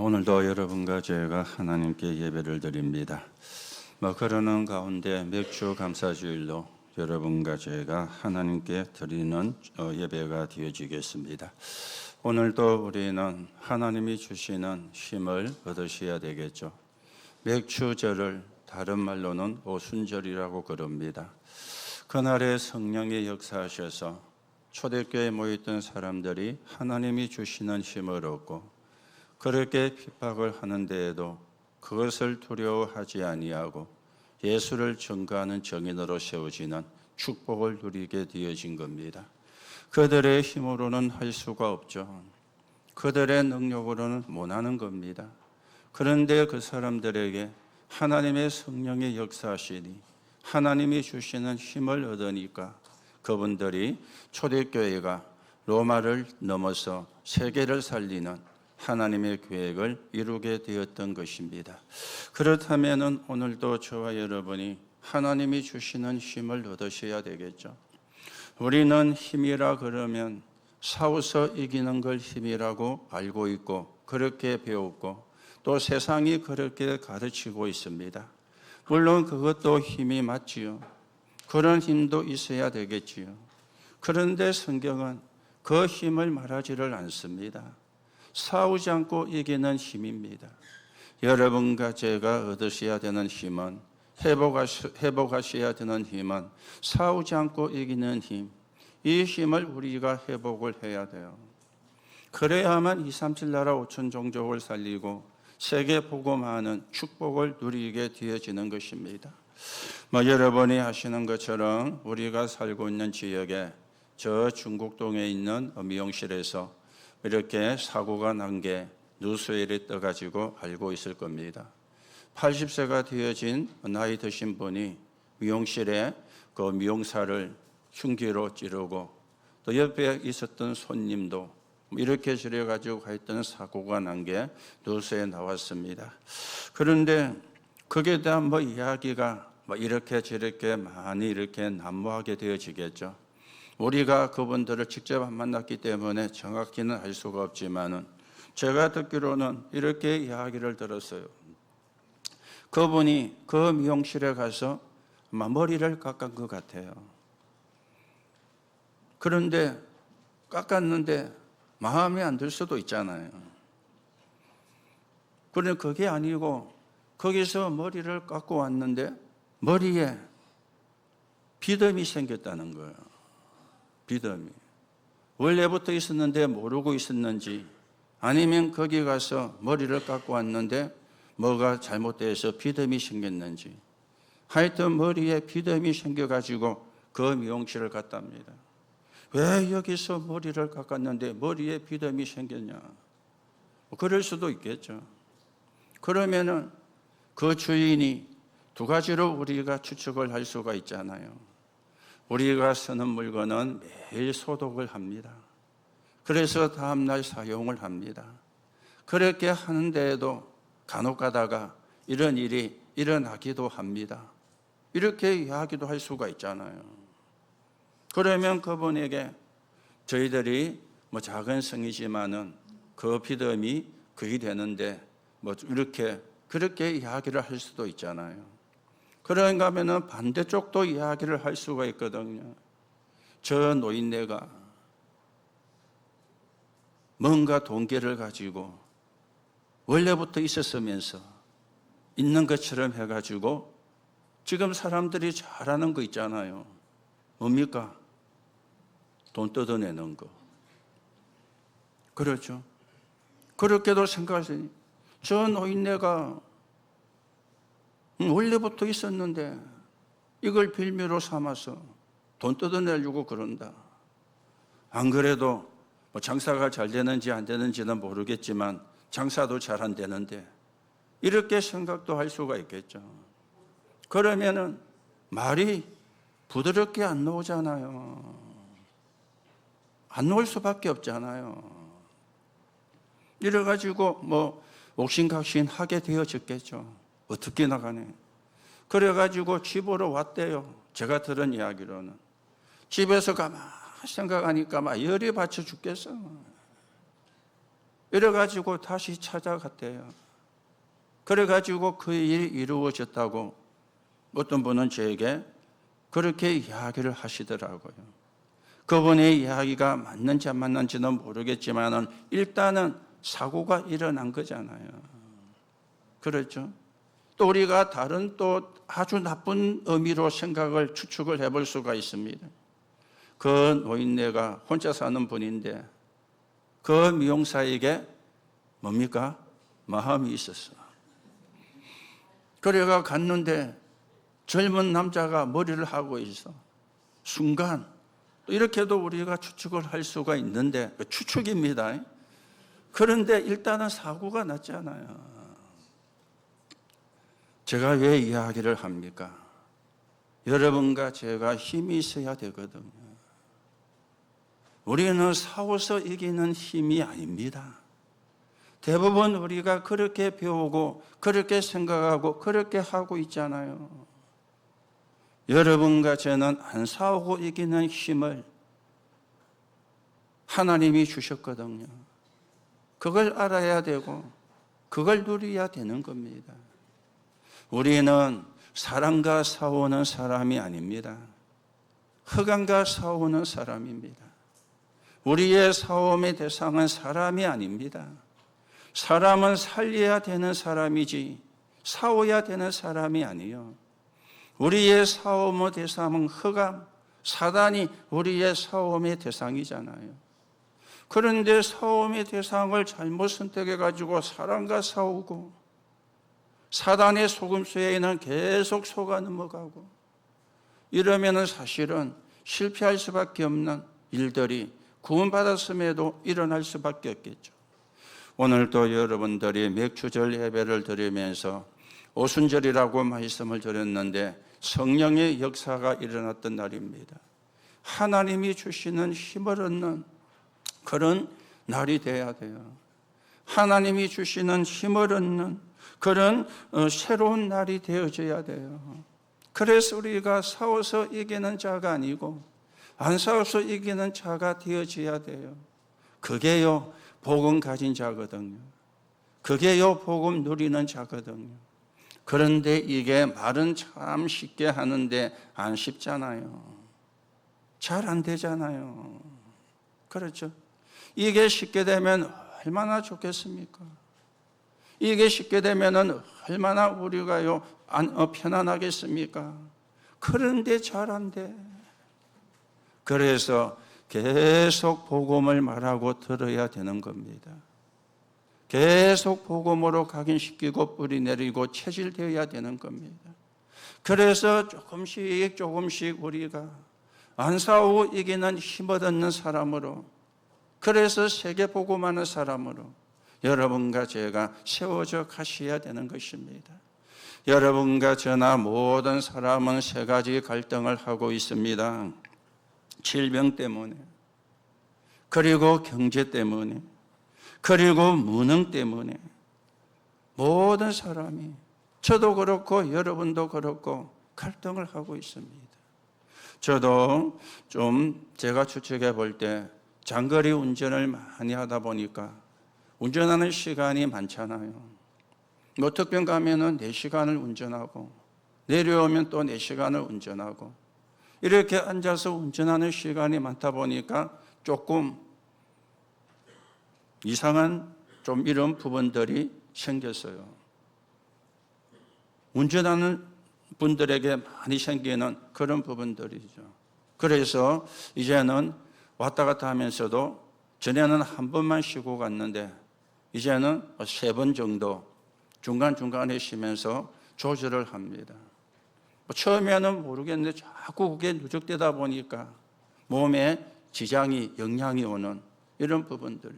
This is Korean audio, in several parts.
오늘도 여러분과 제가 하나님께 예배를 드립니다. 그러는 가운데 맥주 감사주일로 여러분과 제가 하나님께 드리는 예배가 되어지겠습니다. 오늘도 우리는 하나님이 주시는 힘을 얻으셔야 되겠죠. 맥주절을 다른 말로는 오순절이라고 그럽니다. 그날에 성령이 역사하셔서 초대교회에 모였던 사람들이 하나님이 주시는 힘을 얻고 그렇게 핍박을 하는 데에도 그것을 두려워하지 아니하고 예수를 전가하는 정인으로 세워지는 축복을 누리게 되어진 겁니다. 그들의 힘으로는 할 수가 없죠. 그들의 능력으로는 못하는 겁니다. 그런데 그 사람들에게 하나님의 성령의 역사하시니 하나님이 주시는 힘을 얻으니까 그분들이 초대교회가 로마를 넘어서 세계를 살리는 하나님의 계획을 이루게 되었던 것입니다. 그렇다면 오늘도 저와 여러분이 하나님이 주시는 힘을 얻으셔야 되겠죠. 우리는 힘이라 그러면 싸워서 이기는 걸 힘이라고 알고 있고 그렇게 배웠고 또 세상이 그렇게 가르치고 있습니다. 물론 그것도 힘이 맞지요. 그런 힘도 있어야 되겠지요. 그런데 성경은 그 힘을 말하지를 않습니다. 싸우지 않고 이기는 힘입니다. 여러분과 제가 얻으셔야 되는 힘은 회복하셔야 되는 힘은 싸우지 않고 이기는 힘. 이 힘을 우리가 회복을 해야 돼요. 그래야만 237 나라 5천 종족을 살리고 세계 복음하는 축복을 누리게 되어지는 것입니다. 여러분이 아시는 것처럼 우리가 살고 있는 지역에 저 중국동에 있는 미용실에서 이렇게 사고가 난 게 뉴스에 떠가지고 알고 있을 겁니다. 80세가 되어진 나이 드신 분이 미용실에 그 미용사를 흉기로 찌르고 또 옆에 있었던 손님도 이렇게 저래가지고 했던 사고가 난 게 뉴스에 나왔습니다. 그런데 거기에 대한 이야기가 이렇게 저렇게 많이 이렇게 난무하게 되어지겠죠. 우리가 그분들을 직접 만났기 때문에 정확히는 알 수가 없지만은 제가 듣기로는 이렇게 이야기를 들었어요. 그분이 그 미용실에 가서 머리를 깎은 것 같아요. 그런데 깎았는데 마음에 안 들 수도 있잖아요. 그런데 그게 아니고 거기서 머리를 깎고 왔는데 머리에 비듬이 생겼다는 거예요. 비듬이. 원래부터 있었는데 모르고 있었는지 아니면 거기 가서 머리를 깎고 왔는데 뭐가 잘못돼서 비듬이 생겼는지 하여튼 머리에 비듬이 생겨가지고 그 미용실을 갔답니다. 왜 여기서 머리를 깎았는데 머리에 비듬이 생겼냐? 그럴 수도 있겠죠. 그러면은 그 주인이 두 가지로 우리가 추측을 할 수가 있잖아요. 우리가 쓰는 물건은 매일 소독을 합니다. 그래서 다음날 사용을 합니다. 그렇게 하는데도 간혹 가다가 이런 일이 일어나기도 합니다. 이렇게 이야기도 할 수가 있잖아요. 그러면 그분에게 저희들이 작은 성이지만은 그 비듬이 그게 되는데 이렇게 그렇게 이야기를 할 수도 있잖아요. 그런가 하면은 반대쪽도 이야기를 할 수가 있거든요. 저 노인네가 뭔가 동기를 가지고 원래부터 있었으면서 있는 것처럼 해가지고 지금 사람들이 잘하는 거 있잖아요. 뭡니까? 돈 뜯어내는 거. 그렇죠. 그렇게도 생각하시니 저 노인네가 원래부터 있었는데 이걸 빌미로 삼아서 돈 뜯어내려고 그런다. 안 그래도 장사가 잘 되는지 안 되는지는 모르겠지만 장사도 잘 안 되는데 이렇게 생각도 할 수가 있겠죠. 그러면은 말이 부드럽게 안 나오잖아요. 안 나올 수밖에 없잖아요. 이래가지고 옥신각신 하게 되어졌겠죠. 어떻게 나가네. 그래가지고 집으로 왔대요. 제가 들은 이야기로는. 집에서 가만히 생각하니까 열이 받쳐 죽겠어. 이래가지고 다시 찾아갔대요. 그래가지고 그 일이 이루어졌다고 어떤 분은 저에게 그렇게 이야기를 하시더라고요. 그분의 이야기가 맞는지 안 맞는지는 모르겠지만 일단은 사고가 일어난 거잖아요. 그렇죠? 또 우리가 다른 또 아주 나쁜 의미로 생각을 추측을 해볼 수가 있습니다. 그 노인네가 혼자 사는 분인데 그 미용사에게 뭡니까? 마음이 있었어. 그래가 갔는데 젊은 남자가 머리를 하고 있어. 순간 이렇게도 우리가 추측을 할 수가 있는데 추측입니다. 그런데 일단은 사고가 났잖아요. 제가 왜 이야기를 합니까? 여러분과 제가 힘이 있어야 되거든요. 우리는 싸워서 이기는 힘이 아닙니다. 대부분 우리가 그렇게 배우고 그렇게 생각하고 그렇게 하고 있잖아요. 여러분과 저는 안 싸우고 이기는 힘을 하나님이 주셨거든요. 그걸 알아야 되고 그걸 누려야 되는 겁니다. 우리는 사람과 싸우는 사람이 아닙니다. 흑암과 싸우는 사람입니다. 우리의 싸움의 대상은 사람이 아닙니다. 사람은 살려야 되는 사람이지 싸워야 되는 사람이 아니요. 우리의 싸움의 대상은 흑암, 사단이 우리의 싸움의 대상이잖아요. 그런데 싸움의 대상을 잘못 선택해가지고 사람과 싸우고 사단의 속임수에는 계속 속아 넘어가고 이러면 사실은 실패할 수밖에 없는 일들이 구원받았음에도 일어날 수밖에 없겠죠. 오늘도 여러분들이 맥주절 예배를 드리면서 오순절이라고 말씀을 드렸는데 성령의 역사가 일어났던 날입니다. 하나님이 주시는 힘을 얻는 그런 날이 돼야 돼요. 하나님이 주시는 힘을 얻는 그런 새로운 날이 되어져야 돼요. 그래서 우리가 싸워서 이기는 자가 아니고 안 싸워서 이기는 자가 되어져야 돼요. 그게요 복음 가진 자거든요. 그게요 복음 누리는 자거든요. 그런데 이게 말은 참 쉽게 하는데 안 쉽잖아요. 잘 안 되잖아요. 그렇죠? 이게 쉽게 되면 얼마나 좋겠습니까? 이게 쉽게 되면 얼마나 우리가요 편안하겠습니까? 그런데 잘 안 돼. 그래서 계속 복음을 말하고 들어야 되는 겁니다. 계속 복음으로 각인시키고 뿌리내리고 체질되어야 되는 겁니다. 그래서 조금씩 우리가 안 싸우고 이기는 힘을 얻는 사람으로, 그래서 세계 복음하는 사람으로 여러분과 제가 세워져 가셔야 되는 것입니다. 여러분과 저나 모든 사람은 세 가지 갈등을 하고 있습니다. 질병 때문에, 그리고 경제 때문에, 그리고 무능 때문에 모든 사람이, 저도 그렇고 여러분도 그렇고 갈등을 하고 있습니다. 저도 좀 제가 추측해 볼 때 장거리 운전을 많이 하다 보니까 운전하는 시간이 많잖아요. 노특병 가면은 4시간을 운전하고 내려오면 또 4시간을 운전하고 이렇게 앉아서 운전하는 시간이 많다 보니까 조금 이상한 좀 이런 부분들이 생겼어요. 운전하는 분들에게 많이 생기는 그런 부분들이죠. 그래서 이제는 왔다 갔다 하면서도 전에는 한 번만 쉬고 갔는데 이제는 3번 정도 중간중간에 쉬면서 조절을 합니다. 처음에는 모르겠는데 자꾸 그게 누적되다 보니까 몸에 지장이, 영향이 오는 이런 부분들이.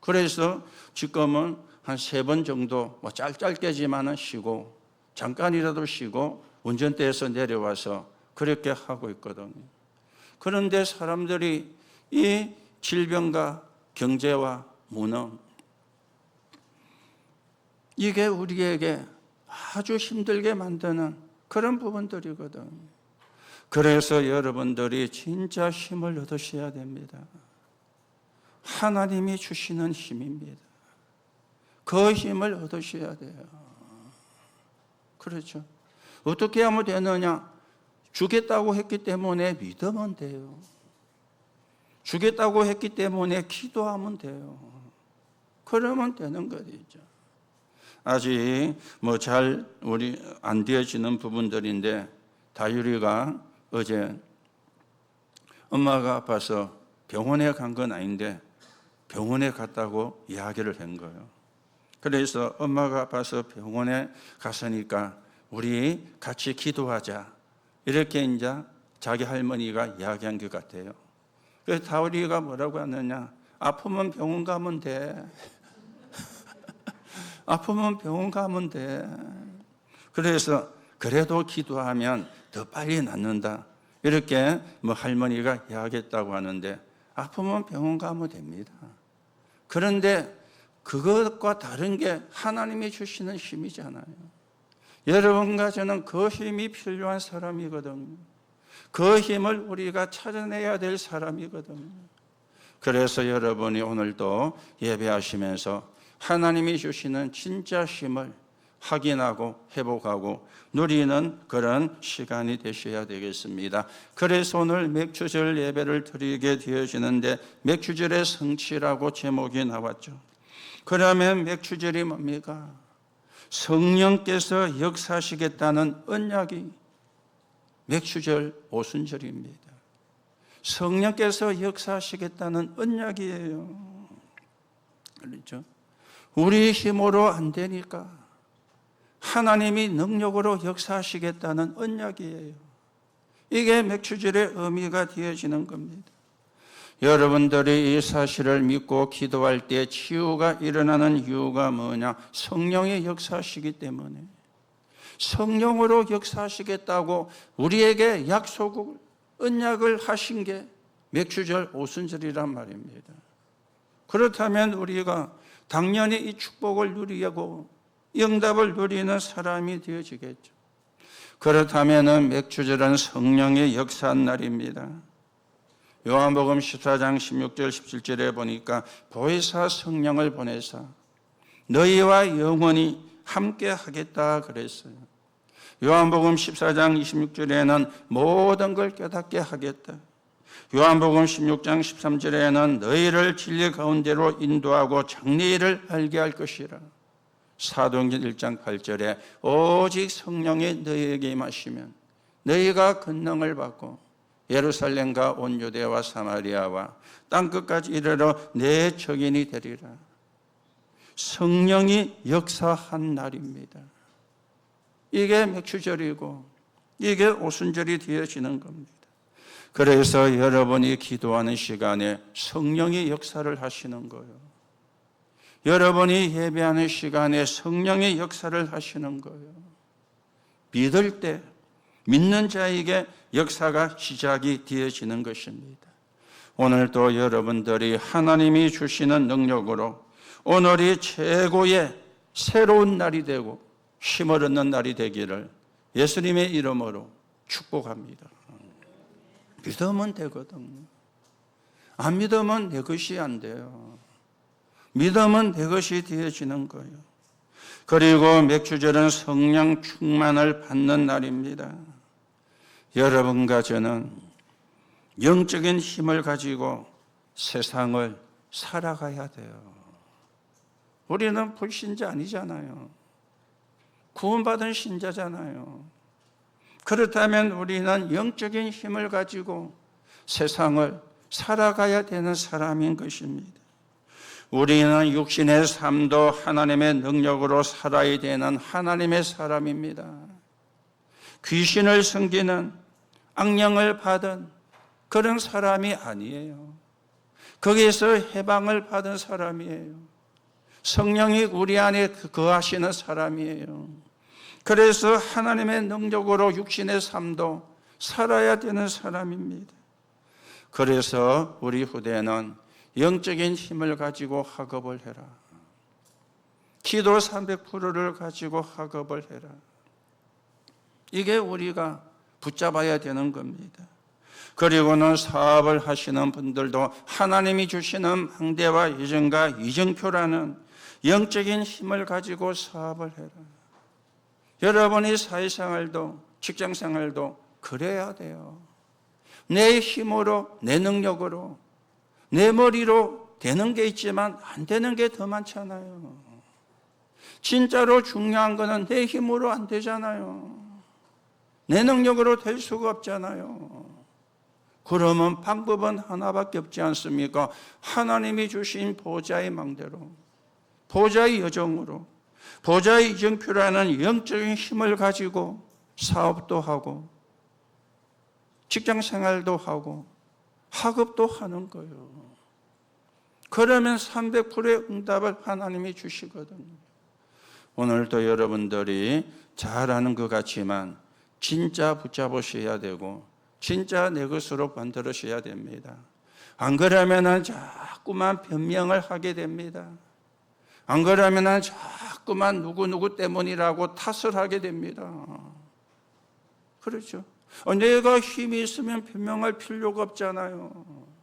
그래서 지금은 한 3번 정도 짧게지만은 쉬고 잠깐이라도 쉬고 운전대에서 내려와서 그렇게 하고 있거든요. 그런데 사람들이 이 질병과 경제와 무능, 이게 우리에게 아주 힘들게 만드는 그런 부분들이거든. 그래서 여러분들이 진짜 힘을 얻으셔야 됩니다. 하나님이 주시는 힘입니다. 그 힘을 얻으셔야 돼요. 그렇죠? 어떻게 하면 되느냐? 주겠다고 했기 때문에 믿으면 돼요. 주겠다고 했기 때문에 기도하면 돼요. 그러면 되는 거죠. 아직 잘 우리 안 되어지는 부분들인데, 다율이가 어제 엄마가 아파서 병원에 간 건 아닌데 병원에 갔다고 이야기를 한 거예요. 그래서 엄마가 아파서 병원에 갔으니까 우리 같이 기도하자, 이렇게 이제 자기 할머니가 이야기한 것 같아요. 그래서 다율이가 뭐라고 하느냐? 아프면 병원 가면 돼. 아프면 병원 가면 돼. 그래서 그래도 기도하면 더 빨리 낫는다, 이렇게 할머니가 이야기했다고 하는데, 아프면 병원 가면 됩니다. 그런데 그것과 다른 게 하나님이 주시는 힘이잖아요. 여러분과 저는 그 힘이 필요한 사람이거든요. 그 힘을 우리가 찾아내야 될 사람이거든요. 그래서 여러분이 오늘도 예배하시면서 하나님이 주시는 진짜 힘을 확인하고 회복하고 누리는 그런 시간이 되셔야 되겠습니다. 그래서 오늘 맥주절 예배를 드리게 되어지는데, 맥주절의 성취라고 제목이 나왔죠. 그러면 맥주절이 뭡니까? 성령께서 역사하시겠다는 언약이 맥주절 오순절입니다. 성령께서 역사하시겠다는 언약이에요. 그렇죠? 우리 힘으로 안 되니까 하나님이 능력으로 역사하시겠다는 언약이에요. 이게 맥주절의 의미가 되어지는 겁니다. 여러분들이 이 사실을 믿고 기도할 때 치유가 일어나는 이유가 뭐냐? 성령의 역사하시기 때문에. 성령으로 역사하시겠다고 우리에게 약속을, 언약을 하신 게 맥주절 오순절이란 말입니다. 그렇다면 우리가 당연히 이 축복을 누리고 응답을 누리는 사람이 되어지겠죠. 그렇다면 맥주절은 성령의 역사한 날입니다. 요한복음 14장 16절 17절에 보니까 보혜사 성령을 보내사 너희와 영원히 함께 하겠다 그랬어요. 요한복음 14장 26절에는 모든 걸 깨닫게 하겠다. 요한복음 16장 13절에는 너희를 진리 가운데로 인도하고 장래일을 알게 할 것이라. 사도행전 1장 8절에 오직 성령이 너희에게 임하시면 너희가 권능을 받고 예루살렘과 온 유대와 사마리아와 땅끝까지 이르러 내 증인이 되리라. 성령이 역사한 날입니다. 이게 맥주절이고 이게 오순절이 되어지는 겁니다. 그래서 여러분이 기도하는 시간에 성령이 역사를 하시는 거예요. 여러분이 예배하는 시간에 성령의 역사를 하시는 거예요. 믿을 때 믿는 자에게 역사가 시작이 되어지는 것입니다. 오늘도 여러분들이 하나님이 주시는 능력으로 오늘이 최고의 새로운 날이 되고 힘을 얻는 날이 되기를 예수님의 이름으로 축복합니다. 믿으면 되거든요. 안 믿으면 내 것이 안 돼요. 믿으면 내 것이 되어지는 거예요. 그리고 맥주절은 성령 충만을 받는 날입니다. 여러분과 저는 영적인 힘을 가지고 세상을 살아가야 돼요. 우리는 불신자 아니잖아요. 구원받은 신자잖아요. 그렇다면 우리는 영적인 힘을 가지고 세상을 살아가야 되는 사람인 것입니다. 우리는 육신의 삶도 하나님의 능력으로 살아야 되는 하나님의 사람입니다. 귀신을 섬기는 악령을 받은 그런 사람이 아니에요. 거기에서 해방을 받은 사람이에요. 성령이 우리 안에 거하시는 사람이에요. 그래서 하나님의 능력으로 육신의 삶도 살아야 되는 사람입니다. 그래서 우리 후대는 영적인 힘을 가지고 학업을 해라. 기도 300%를 가지고 학업을 해라. 이게 우리가 붙잡아야 되는 겁니다. 그리고는 사업을 하시는 분들도 하나님이 주시는 망대와 이정과 이정표라는 영적인 힘을 가지고 사업을 해라. 여러분이 사회생활도 직장생활도 그래야 돼요. 내 힘으로, 내 능력으로, 내 머리로 되는 게 있지만 안 되는 게 더 많잖아요. 진짜로 중요한 거는 내 힘으로 안 되잖아요. 내 능력으로 될 수가 없잖아요. 그러면 방법은 하나밖에 없지 않습니까? 하나님이 주신 보좌의 망대로, 보좌의 여정으로, 보좌의 이정표라는 영적인 힘을 가지고 사업도 하고 직장생활도 하고 학업도 하는 거예요. 그러면 300%의 응답을 하나님이 주시거든요. 오늘도 여러분들이 잘하는 것 같지만 진짜 붙잡으셔야 되고 진짜 내 것으로 만들으셔야 됩니다. 안 그러면 자꾸만 변명을 하게 됩니다. 안 그러면 자꾸만 누구 때문이라고 탓을 하게 됩니다. 그렇죠? 내가 힘이 있으면 변명할 필요가 없잖아요.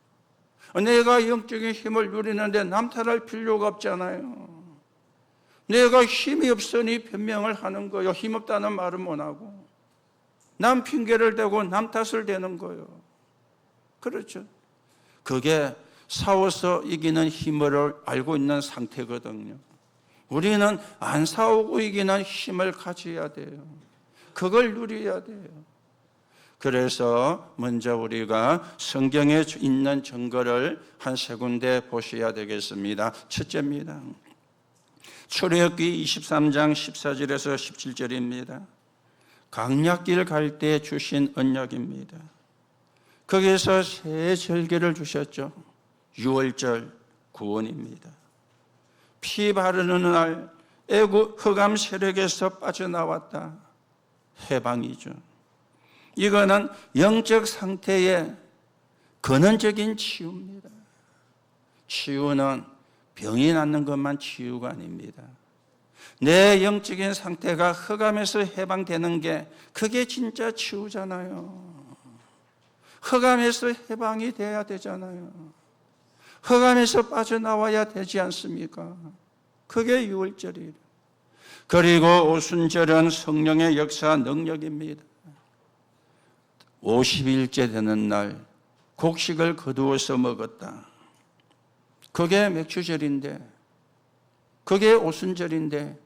내가 영적인 힘을 누리는데 남탓할 필요가 없잖아요. 내가 힘이 없으니 변명을 하는 거예요. 힘없다는 말은 못하고 남 핑계를 대고 남 탓을 대는 거예요. 그렇죠? 그게 싸워서 이기는 힘을 알고 있는 상태거든요. 우리는 안 싸우고 이기는 힘을 가져야 돼요. 그걸 누려야 돼요. 그래서 먼저 우리가 성경에 있는 증거를 한 세 군데 보셔야 되겠습니다. 첫째입니다. 출애굽기 23장 14절에서 17절입니다. 광야길 갈 때 주신 언약입니다. 거기에서 새 절기를 주셨죠. 6월절 구원입니다. 피 바르는 날 애굽 흑암 세력에서 빠져나왔다. 해방이죠. 이거는 영적 상태의 근원적인 치유입니다. 치유는 병이 낫는 것만 치유가 아닙니다. 내 영적인 상태가 흑암에서 해방되는 게 그게 진짜 치유잖아요. 흑암에서 해방이 돼야 되잖아요. 흑암에서 빠져나와야 되지 않습니까? 그게 6월절이에요. 그리고 오순절은 성령의 역사 능력입니다. 50일째 되는 날 곡식을 거두어서 먹었다. 그게 맥주절인데, 그게 오순절인데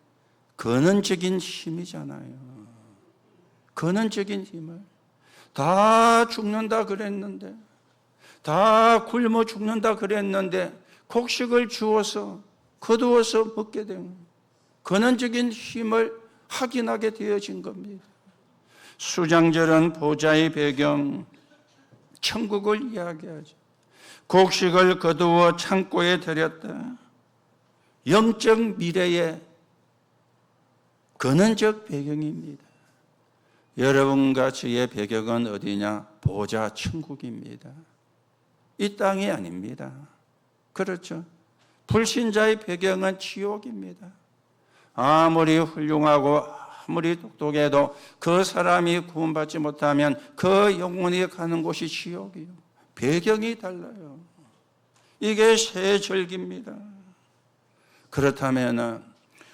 근원적인 힘이잖아요. 근원적인 힘을 다 죽는다 그랬는데, 다 굶어 죽는다 그랬는데 곡식을 주어서 거두어서 먹게 된 근원적인 힘을 확인하게 되어진 겁니다. 수장절은 보좌의 배경, 천국을 이야기하죠. 곡식을 거두어 창고에 들였다. 영적 미래의 근원적 배경입니다. 여러분과 저의 배경은 어디냐? 보좌 천국입니다. 이 땅이 아닙니다. 그렇죠? 불신자의 배경은 지옥입니다. 아무리 훌륭하고 아무리 똑똑해도 그 사람이 구원받지 못하면 그 영혼이 가는 곳이 지옥이에요. 배경이 달라요. 이게 새 절기입니다. 그렇다면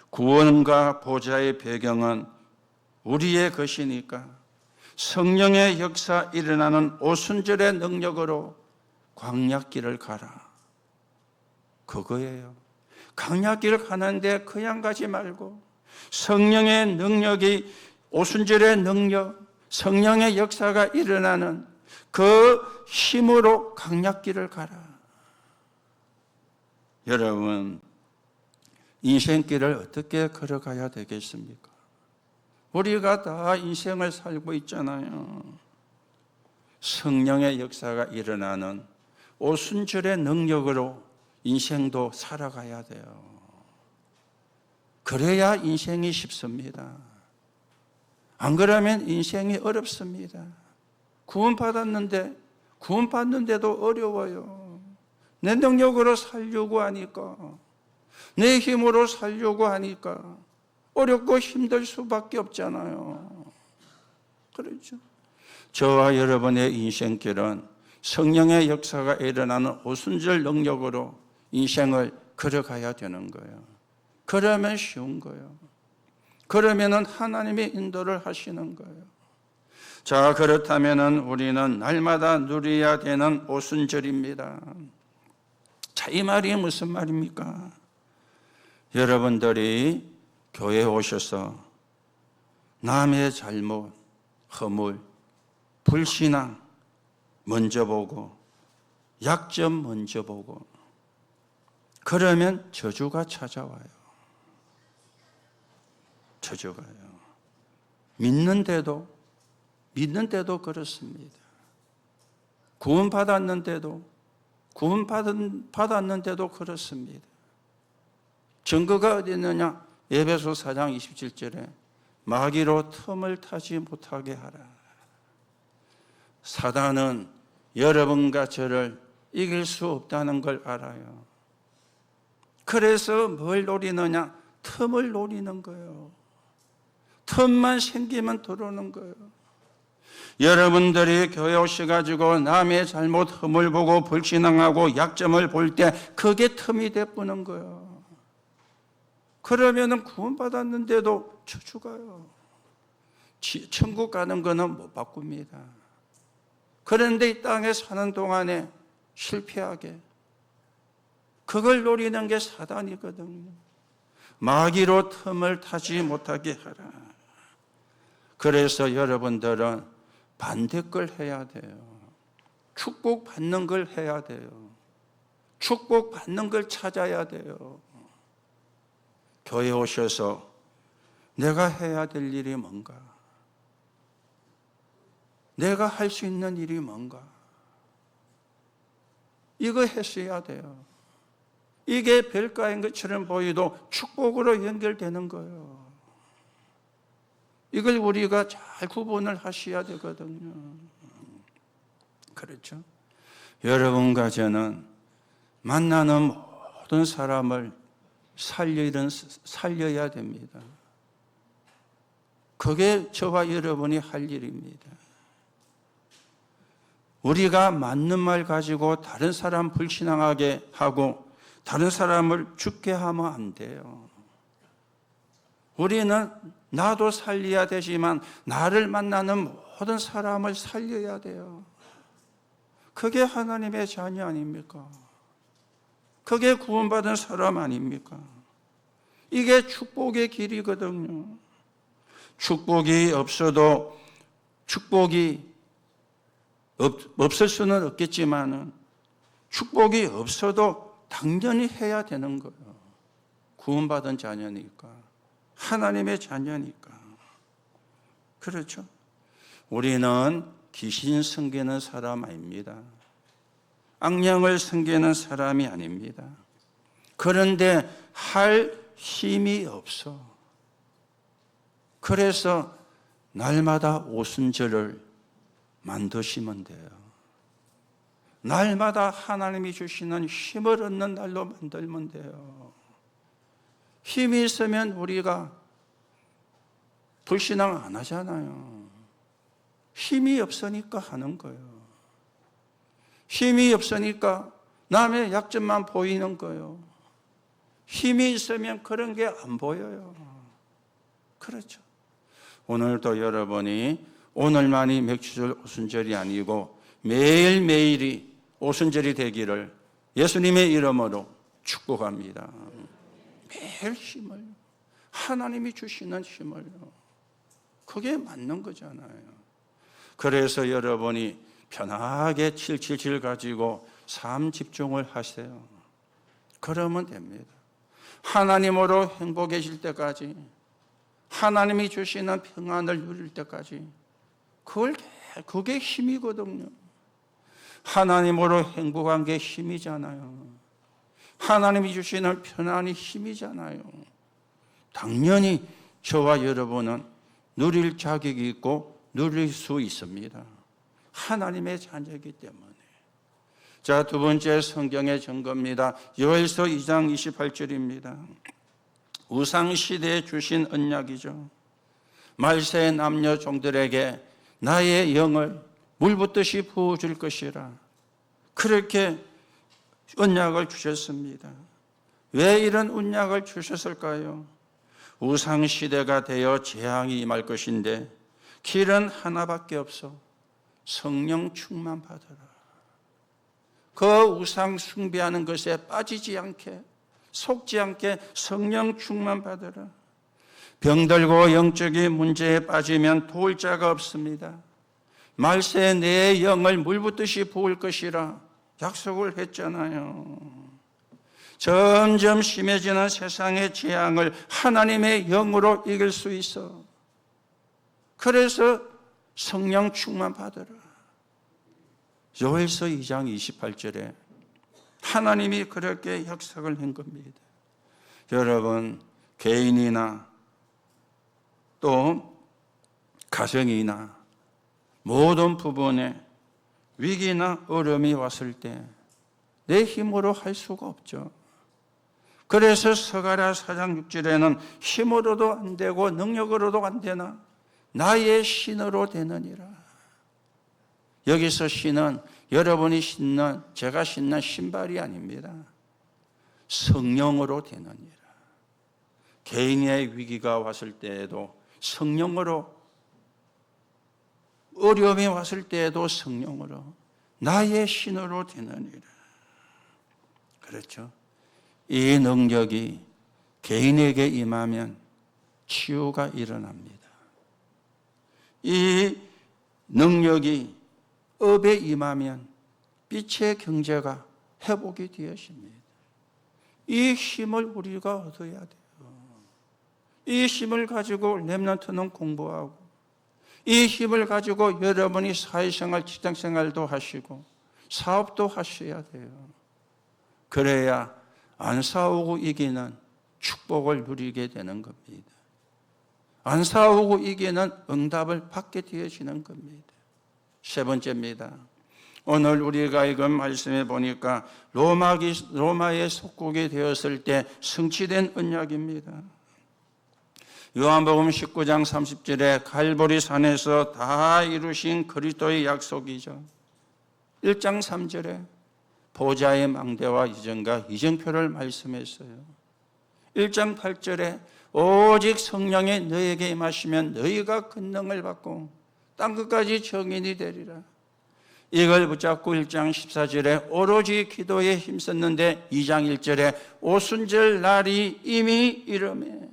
구원과 보좌의 배경은 우리의 것이니까 성령의 역사 일어나는 오순절의 능력으로 광야길을 가라. 그거예요. 광야길을 가는데 그냥 가지 말고 성령의 능력이, 오순절의 능력, 성령의 역사가 일어나는 그 힘으로 광야길을 가라. 여러분, 인생길을 어떻게 걸어가야 되겠습니까? 우리가 다 인생을 살고 있잖아요. 성령의 역사가 일어나는 오순절의 능력으로 인생도 살아가야 돼요. 그래야 인생이 쉽습니다. 안 그러면 인생이 어렵습니다. 구원받는데도 어려워요. 내 능력으로 살려고 하니까, 내 힘으로 살려고 하니까 어렵고 힘들 수밖에 없잖아요. 그렇죠? 저와 여러분의 인생길은 성령의 역사가 일어나는 오순절 능력으로 인생을 걸어가야 되는 거예요. 그러면 쉬운 거예요. 그러면은 하나님의 인도를 하시는 거예요. 자, 그렇다면은 우리는 날마다 누려야 되는 오순절입니다. 자, 이 말이 무슨 말입니까? 여러분들이 교회에 오셔서 남의 잘못, 허물, 불신앙 먼저 보고 약점 먼저 보고 그러면 저주가 찾아와요. 저주가요. 믿는데도 그렇습니다. 구원받았는데도 그렇습니다. 증거가 어디 있느냐? 에베소 4장 27절에 마귀로 틈을 타지 못하게 하라. 사단은 여러분과 저를 이길 수 없다는 걸 알아요. 그래서 뭘 노리느냐? 틈을 노리는 거예요. 틈만 생기면 들어오는 거예요. 여러분들이 교회 오셔가지고 남의 잘못 흠을 보고 불신앙하고 약점을 볼 때 그게 틈이 되뿌는 거예요. 그러면은 구원받았는데도 저주가요. 천국 가는 거는 못 바꿉니다. 그런데 이 땅에 사는 동안에 실패하게 그걸 노리는 게 사단이거든요. 마귀로 틈을 타지 못하게 하라. 그래서 여러분들은 반대 걸 해야 돼요. 축복받는 걸 해야 돼요. 축복받는 걸 찾아야 돼요. 교회 오셔서 내가 해야 될 일이 뭔가? 내가 할 수 있는 일이 뭔가? 이거 했어야 돼요. 이게 별가인 것처럼 보여도 축복으로 연결되는 거예요. 이걸 우리가 잘 구분을 하셔야 되거든요. 그렇죠? 여러분과 저는 만나는 모든 사람을 살려야 됩니다. 그게 저와 여러분이 할 일입니다. 우리가 맞는 말 가지고 다른 사람 불신앙하게 하고 다른 사람을 죽게 하면 안 돼요. 우리는 나도 살려야 되지만 나를 만나는 모든 사람을 살려야 돼요. 그게 하나님의 자녀 아닙니까? 그게 구원받은 사람 아닙니까? 이게 축복의 길이거든요. 축복이 없어도 축복이 없을 수는 없겠지만 축복이 없어도 당연히 해야 되는 거예요. 구원받은 자녀니까. 하나님의 자녀니까. 그렇죠? 우리는 귀신 섬기는 사람 아닙니다. 악령을 섬기는 사람이 아닙니다. 그런데 할 힘이 없어. 그래서 날마다 오순절을 만드시면 돼요. 날마다 하나님이 주시는 힘을 얻는 날로 만들면 돼요. 힘이 있으면 우리가 불신앙 안 하잖아요. 힘이 없으니까 하는 거예요. 힘이 없으니까 남의 약점만 보이는 거예요. 힘이 있으면 그런 게 안 보여요. 그렇죠. 오늘도 여러분이 오늘만이 맥주절 오순절이 아니고 매일매일이 오순절이 되기를 예수님의 이름으로 축복합니다. 매일 힘을, 하나님이 주시는 힘을요. 그게 맞는 거잖아요. 그래서 여러분이 편하게 777 가지고 삶 집중을 하세요. 그러면 됩니다. 하나님으로 행복해질 때까지, 하나님이 주시는 평안을 누릴 때까지, 그게 힘이거든요. 하나님으로 행복한 게 힘이잖아요. 하나님이 주시는 편안이 힘이잖아요. 당연히 저와 여러분은 누릴 자격이 있고 누릴 수 있습니다. 하나님의 자녀이기 때문에. 자, 두 번째 성경의 증거입니다. 요엘서 2장 28절입니다. 우상시대에 주신 언약이죠. 말세 남녀 종들에게 나의 영을 물붓듯이 부어줄 것이라. 그렇게 언약을 주셨습니다. 왜 이런 언약을 주셨을까요? 우상시대가 되어 재앙이 임할 것인데 길은 하나밖에 없어. 성령 충만 받으라. 그 우상 숭배하는 것에 빠지지 않게, 속지 않게 성령 충만 받으라. 병들고 영적인 문제에 빠지면 도울 자가 없습니다. 말세 내 영을 물붓듯이 부을 것이라 약속을 했잖아요. 점점 심해지는 세상의 재앙을 하나님의 영으로 이길 수 있어. 그래서 성령 충만 받으라. 요엘서 2장 28절에 하나님이 그렇게 약속을 한 겁니다. 여러분, 개인이나 또 가정이나 모든 부분에 위기나 어려움이 왔을 때 내 힘으로 할 수가 없죠. 그래서 스가랴 4장 6절에는 힘으로도 안 되고 능력으로도 안 되나 나의 신으로 되느니라. 여기서 신은 여러분이 신는, 제가 신는 신발이 아닙니다. 성령으로 되느니라. 개인의 위기가 왔을 때에도 성령으로, 어려움이 왔을 때에도 성령으로, 나의 신으로 되느니라. 그렇죠? 이 능력이 개인에게 임하면 치유가 일어납니다. 이 능력이 업에 임하면 빛의 경제가 회복이 되어집니다. 이 힘을 우리가 얻어야 돼요. 이 힘을 가지고 렘넌트는 공부하고, 이 힘을 가지고 여러분이 사회생활, 직장생활도 하시고 사업도 하셔야 돼요. 그래야 안 싸우고 이기는 축복을 누리게 되는 겁니다. 안 싸우고 이기는 응답을 받게 되어지는 겁니다. 세 번째입니다. 오늘 우리가 이건 말씀해 보니까 로마의 속국이 되었을 때 성취된 언약입니다. 요한복음 19장 30절에 갈보리 산에서 다 이루신 그리스도의 약속이죠. 1장 3절에 보좌의 망대와 이전과 이정표를 말씀했어요. 1장 8절에 오직 성령이 너에게 임하시면 너희가 권능을 받고 땅끝까지 정인이 되리라. 이걸 붙잡고 1장 14절에 오로지 기도에 힘썼는데 2장 1절에 오순절 날이 이미 이르매.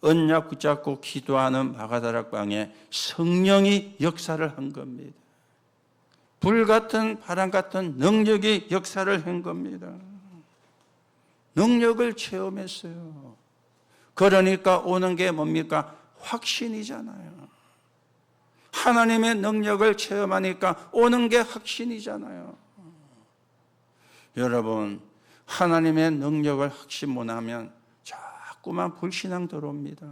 언약 붙잡고 기도하는 마가다락방에 성령이 역사를 한 겁니다. 불같은 바람같은 능력이 역사를 한 겁니다. 능력을 체험했어요. 그러니까 오는 게 뭡니까? 확신이잖아요. 하나님의 능력을 체험하니까 오는 게 확신이잖아요. 여러분, 하나님의 능력을 확신 못하면 자꾸만 불신앙 들어옵니다.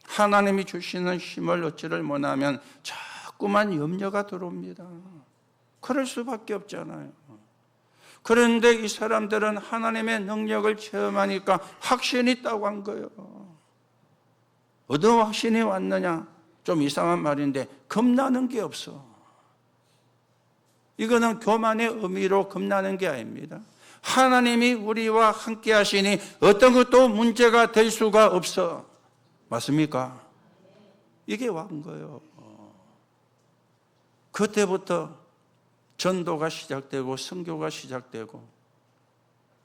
하나님이 주시는 힘을 얻지를 못하면 자꾸만 염려가 들어옵니다. 그럴 수밖에 없잖아요. 그런데 이 사람들은 하나님의 능력을 체험하니까 확신이 있다고 한 거예요. 어떤 확신이 왔느냐? 좀 이상한 말인데 겁나는 게 없어. 이거는 교만의 의미로 겁나는 게 아닙니다. 하나님이 우리와 함께 하시니 어떤 것도 문제가 될 수가 없어. 맞습니까? 이게 왔는 거예요. 그때부터 전도가 시작되고 선교가 시작되고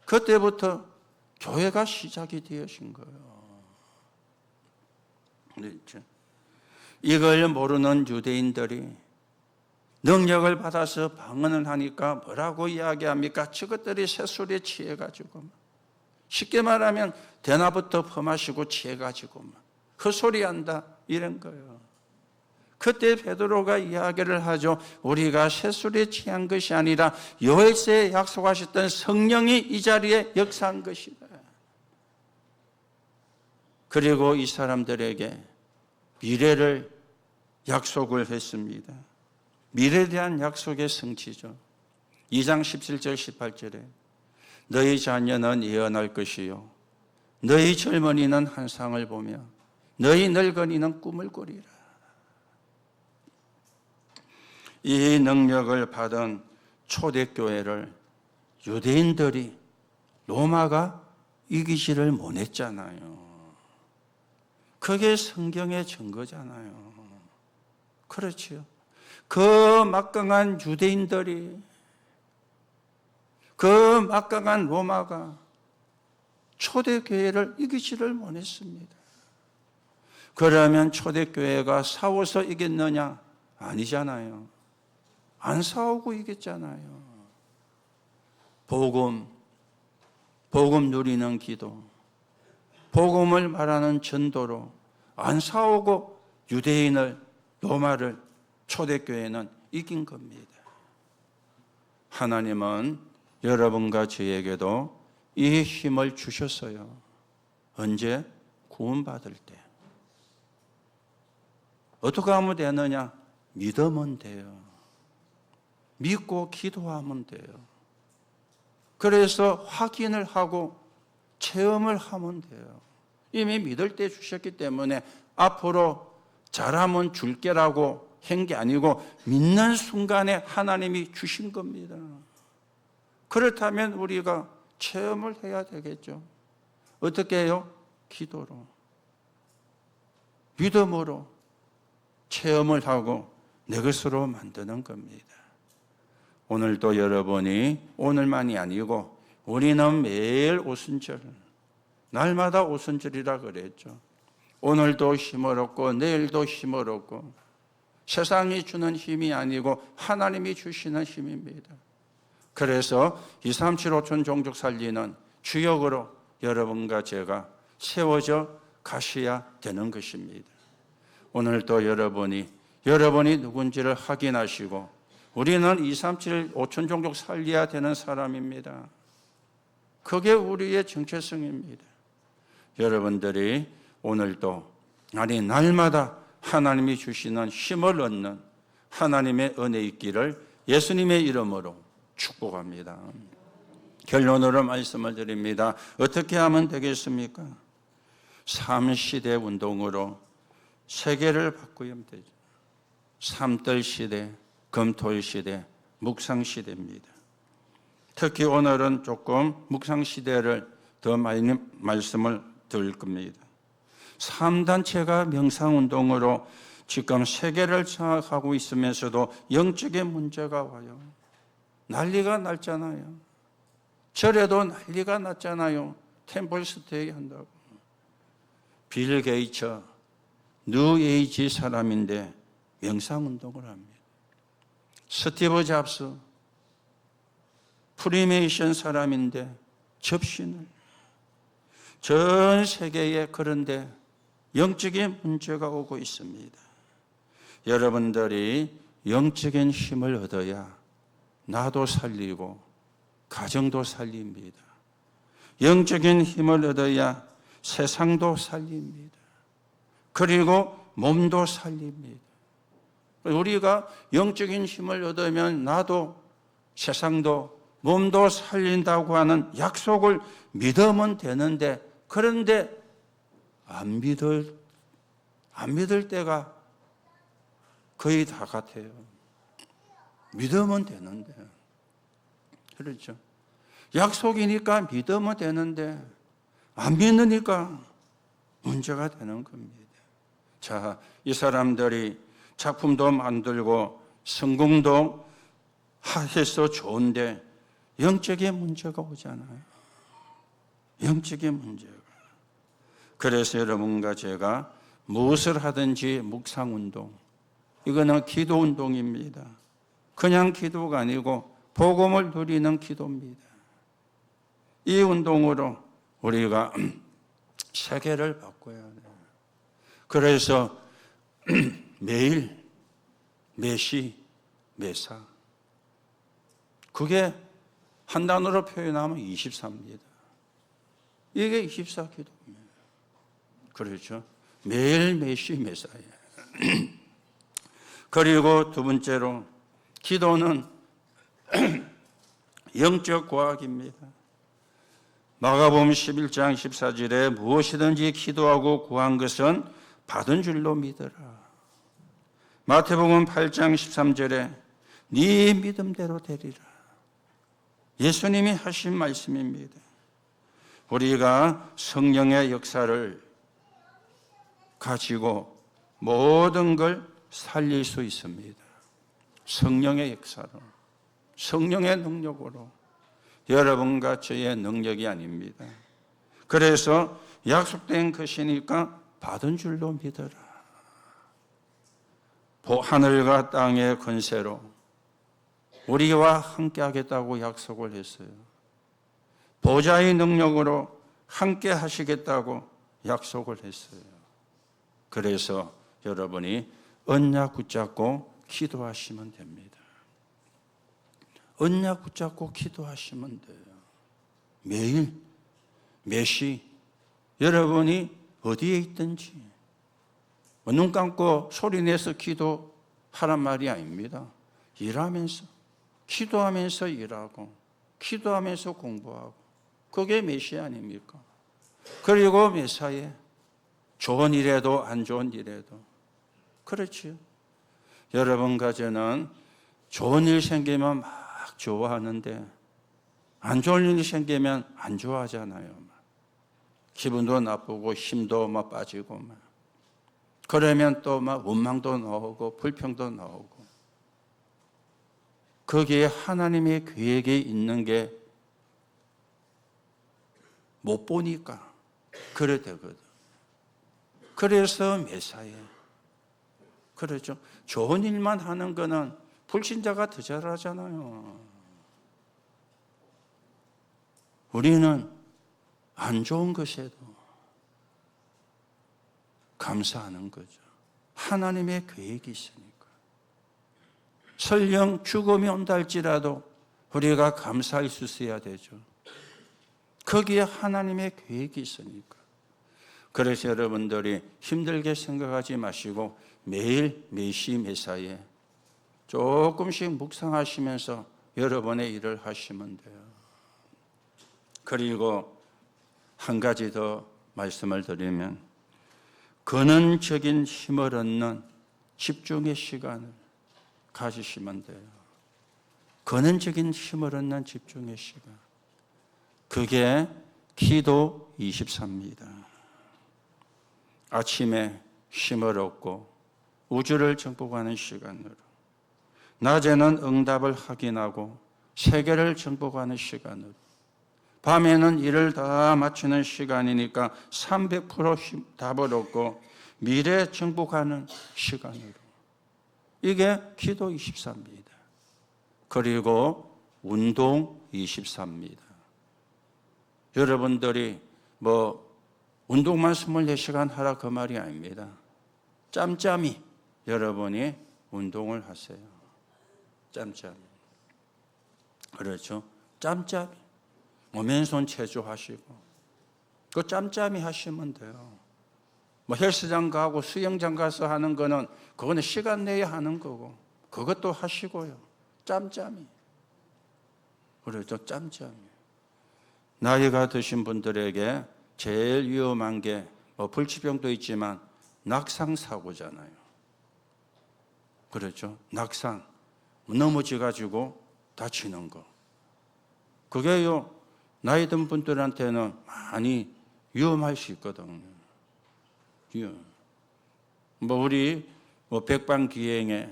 그때부터 교회가 시작이 되어진 거예요. 그렇죠? 이걸 모르는 유대인들이 능력을 받아서 방언을 하니까 뭐라고 이야기합니까? 저것들이 새술에 취해가지고 쉽게 말하면 대나부터 퍼마시고 취해가지고 헛소리한다 이런 거예요. 그때 베드로가 이야기를 하죠. 우리가 새술에 취한 것이 아니라 요엘서에 약속하셨던 성령이 이 자리에 역사한 것이다. 그리고 이 사람들에게 미래를 약속을 했습니다. 미래에 대한 약속의 성취죠. 2장 17절 18절에 너희 자녀는 예언할 것이요 너희 젊은이는 환상을 보며 너희 늙은이는 꿈을 꾸리라. 이 능력을 받은 초대교회를 유대인들이 로마가 이기지를 못했잖아요. 그게 성경의 증거잖아요. 그렇지요. 그 막강한 유대인들이, 그 막강한 로마가 초대교회를 이기지를 못했습니다. 그러면 초대교회가 싸워서 이겼느냐? 아니잖아요. 안 싸우고 이겼잖아요. 복음 누리는 기도, 복음을 말하는 전도로 안 싸우고 유대인을, 로마를 초대교회는 이긴 겁니다. 하나님은 여러분과 저에게도 이 힘을 주셨어요. 언제? 구원받을 때. 어떻게 하면 되느냐? 믿으면 돼요. 믿고 기도하면 돼요. 그래서 확인을 하고 체험을 하면 돼요. 이미 믿을 때 주셨기 때문에 앞으로 잘하면 줄게라고 한 게 아니고 믿는 순간에 하나님이 주신 겁니다. 그렇다면 우리가 체험을 해야 되겠죠. 어떻게 해요? 기도로, 믿음으로 체험을 하고 내 것으로 만드는 겁니다. 오늘도 여러분이, 오늘만이 아니고 우리는 매일 오순절, 날마다 오순절이라 그랬죠. 오늘도 힘을 얻고 내일도 힘을 얻고, 세상이 주는 힘이 아니고 하나님이 주시는 힘입니다. 그래서 237 5천 종족 살리는 주역으로 여러분과 제가 세워져 가셔야 되는 것입니다. 오늘도 여러분이 누군지를 확인하시고, 우리는 237 5천 종족 살려야 되는 사람입니다. 그게 우리의 정체성입니다. 여러분들이 오늘도, 아니 날마다 하나님이 주시는 힘을 얻는 하나님의 은혜 있기를 예수님의 이름으로 축복합니다. 결론으로 말씀을 드립니다. 어떻게 하면 되겠습니까? 삼시대 운동으로 세계를 바꾸면 되죠. 삼들 시대, 금토일 시대, 묵상 시대입니다. 특히 오늘은 조금 묵상 시대를 더 많이 말씀을 드릴 겁니다. 3단체가 명상운동으로 지금 세계를 장악하고 있으면서도 영적인 문제가 와요. 난리가 났잖아요. 절에도 난리가 났잖아요. 템플스테이 한다고. 빌 게이츠, 뉴에이지 사람인데 명상운동을 합니다. 스티브 잡스, 프리메이션 사람인데 접신을. 전 세계에 그런데 영적인 문제가 오고 있습니다. 여러분들이 영적인 힘을 얻어야 나도 살리고 가정도 살립니다. 영적인 힘을 얻어야 세상도 살립니다. 그리고 몸도 살립니다. 우리가 영적인 힘을 얻으면 나도 세상도 몸도 살린다고 하는 약속을 믿으면 되는데, 그런데 안 믿을 때가 거의 다 같아요. 믿으면 되는데. 그렇죠. 약속이니까 믿으면 되는데 안 믿으니까 문제가 되는 겁니다. 자, 이 사람들이 작품도 만들고 성공도 해서 좋은데 영적인 문제가 오잖아요. 영적인 문제가. 그래서 여러분과 제가 무엇을 하든지 묵상운동, 이거는 기도운동입니다. 그냥 기도가 아니고 복음을 누리는 기도입니다. 이 운동으로 우리가 세계를 바꿔야 돼요. 그래서 매일, 매시, 매사, 그게 한 단어로 표현하면 24입니다. 이게 24 기도입니다. 그렇죠? 매일, 매시, 매사예요. 그리고 두 번째로 기도는 영적 과학입니다. 마가복음 11장 14절에 무엇이든지 기도하고 구한 것은 받은 줄로 믿어라. 마태복음 8장 13절에 네 믿음대로 되리라. 예수님이 하신 말씀입니다. 우리가 성령의 역사를 가지고 모든 걸 살릴 수 있습니다. 성령의 역사로, 성령의 능력으로. 여러분과 저의 능력이 아닙니다. 그래서 약속된 것이니까 받은 줄로 믿어라. 하늘과 땅의 권세로 우리와 함께 하겠다고 약속을 했어요. 보좌의 능력으로 함께 하시겠다고 약속을 했어요. 그래서 여러분이 언약 붙잡고 기도하시면 됩니다. 언약 붙잡고 기도하시면 돼요. 매일, 매시 여러분이 어디에 있든지 눈 감고 소리내서 기도하란 말이 아닙니다. 일하면서, 기도하면서 일하고, 기도하면서 공부하고, 그게 메시 아닙니까? 그리고 메사에 좋은 일에도 안 좋은 일에도 그렇지요. 여러분과 저는 좋은 일 생기면 막 좋아하는데 안 좋은 일이 생기면 안 좋아하잖아요. 기분도 나쁘고 힘도 막 빠지고 막. 그러면 또 막 원망도 나오고 불평도 나오고. 거기에 하나님의 계획이 있는 게 못 보니까 그래 되거든. 그래서 메사에 그렇죠. 좋은 일만 하는 거는 불신자가 더 잘하잖아요. 우리는 안 좋은 것에도 감사하는 거죠. 하나님의 계획이 있으니까. 설령 죽음이 온다 할지라도 우리가 감사할 수 있어야 되죠. 거기에 하나님의 계획이 있으니까. 그래서 여러분들이 힘들게 생각하지 마시고 매일 매시 매사에 조금씩 묵상하시면서 여러분의 일을 하시면 돼요. 그리고 한 가지 더 말씀을 드리면 근원적인 힘을 얻는 집중의 시간을 가지시면 돼요. 근원적인 힘을 얻는 집중의 시간. 그게 기도 24입니다. 아침에 힘을 얻고 우주를 정복하는 시간으로, 낮에는 응답을 확인하고 세계를 정복하는 시간으로, 밤에는 일을 다 마치는 시간이니까 300% 답을 얻고 미래 정복하는 시간으로. 이게 기도 24입니다. 그리고 운동 24입니다. 여러분들이 운동만 24시간 하라 그 말이 아닙니다. 짬짬이 여러분이 운동을 하세요. 짬짬이. 그렇죠? 짬짬이. 맨손 체조하시고. 그 짬짬이 하시면 돼요. 헬스장 가고 수영장 가서 하는 거는 그거는 시간 내에 하는 거고 그것도 하시고요. 짬짬이. 그렇죠? 짬짬이. 나이가 드신 분들에게 제일 위험한 게 불치병도 있지만 낙상 사고잖아요. 그렇죠? 낙상. 넘어져 가지고 다치는 거. 그게요. 나이 든 분들한테는 많이 위험할 수 있거든요. 우리 백반기행에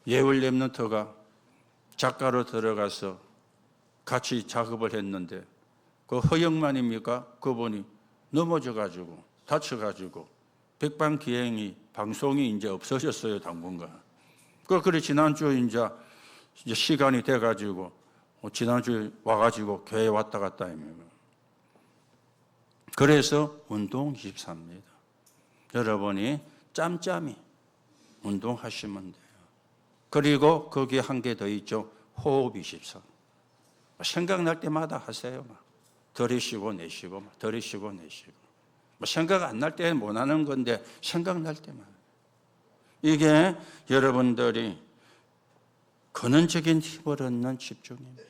예울 랩런트가 작가로 들어가서 같이 작업을 했는데 그 허영만입니까? 그분이 넘어져가지고 다쳐가지고 백반기행이 방송이 이제 없어졌어요, 당분간. 그래 지난주에 이제 시간이 돼가지고 지난주에 와가지고 교회 왔다 갔다 합니다. 그래서 운동 24입니다. 여러분이 짬짬이 운동하시면 돼요. 그리고 거기에 한 개 더 있죠. 호흡 24. 생각날 때마다 하세요. 들이쉬고 내쉬고, 들이쉬고 내쉬고. 생각 안 날 때 못 하는 건데 생각날 때만. 이게 여러분들이 근원적인 힘을 얻는 집중입니다.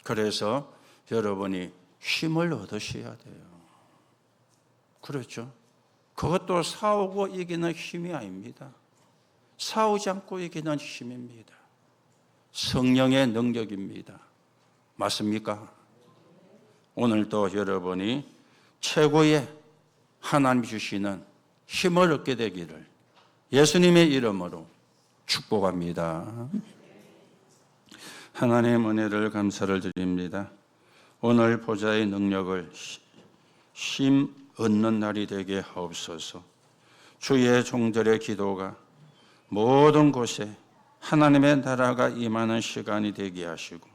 그래서 여러분이 힘을 얻으셔야 돼요. 그렇죠? 그것도 싸우고 이기는 힘이 아닙니다. 싸우지 않고 이기는 힘입니다. 성령의 능력입니다. 맞습니까? 오늘도 여러분이 최고의 하나님이 주시는 힘을 얻게 되기를 예수님의 이름으로 축복합니다. 하나님의 은혜를 감사를 드립니다. 오늘 보좌의 능력을 힘 얻는 날이 되게 하옵소서. 주의 종들의 기도가 모든 곳에 하나님의 나라가 임하는 시간이 되게 하시고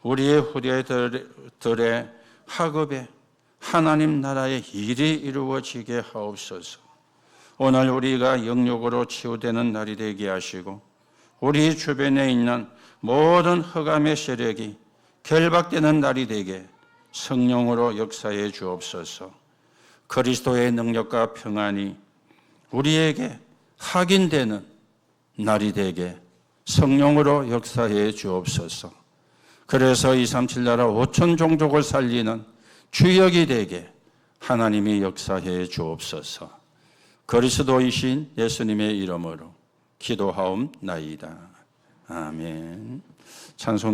우리의 후대들의 학업에 하나님 나라의 일이 이루어지게 하옵소서. 오늘 우리가 영육으로 치유되는 날이 되게 하시고 우리 주변에 있는 모든 흑암의 세력이 결박되는 날이 되게 성령으로 역사해 주옵소서. 그리스도의 능력과 평안이 우리에게 확인되는 날이 되게 성령으로 역사해 주옵소서. 그래서 237 나라 5천 종족을 살리는 주역이 되게 하나님이 역사해 주옵소서. 그리스도이신 예수님의 이름으로 기도하옵나이다. 아멘. 찬송